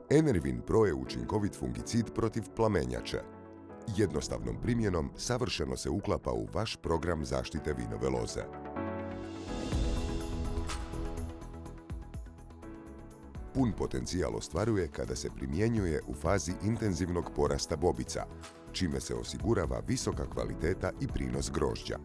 Enervin Pro je učinkovit fungicid protiv plamenjače. Jednostavnom primjenom savršeno se uklapa u vaš program zaštite vinove loze. Pun potencijal ostvaruje kada se primjenjuje u fazi intenzivnog porasta bobica, čime se osigurava visoka kvaliteta i prinos grožđa.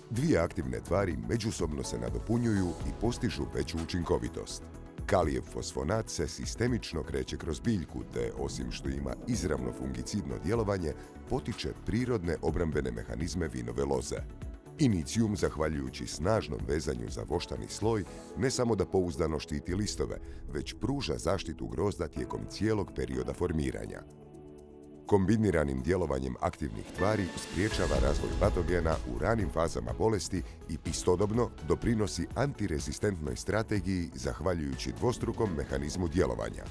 Dvije aktivne tvari međusobno se nadopunjuju i postižu veću učinkovitost. Kalijev fosfonat se sistemično kreće kroz biljku, te osim što ima izravno fungicidno djelovanje, potiče prirodne obrambene mehanizme vinove loze. Inicijum, zahvaljujući snažnom vezanju za voštani sloj, ne samo da pouzdano štiti listove, već pruža zaštitu grozda tijekom cijelog perioda formiranja. Kombiniranim djelovanjem aktivnih tvari spriječava razvoj patogena u ranim fazama bolesti i istodobno doprinosi antirezistentnoj strategiji zahvaljujući dvostrukom mehanizmu djelovanja.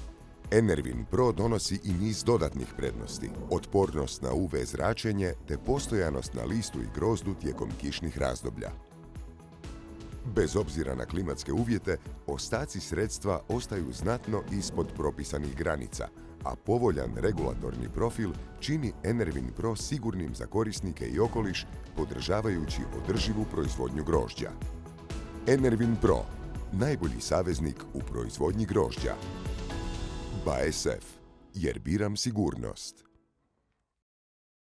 Enervin Pro donosi i niz dodatnih prednosti, otpornost na UV zračenje te postojanost na listu i grozdu tijekom kišnih razdoblja. Bez obzira na klimatske uvjete, ostaci sredstva ostaju znatno ispod propisanih granica, a povoljan regulatorni profil čini Enervin Pro sigurnim za korisnike i okoliš, podržavajući održivu proizvodnju grožđa. Enervin Pro, najbolji saveznik u proizvodnji grožđa. BASF, jer biram sigurnost.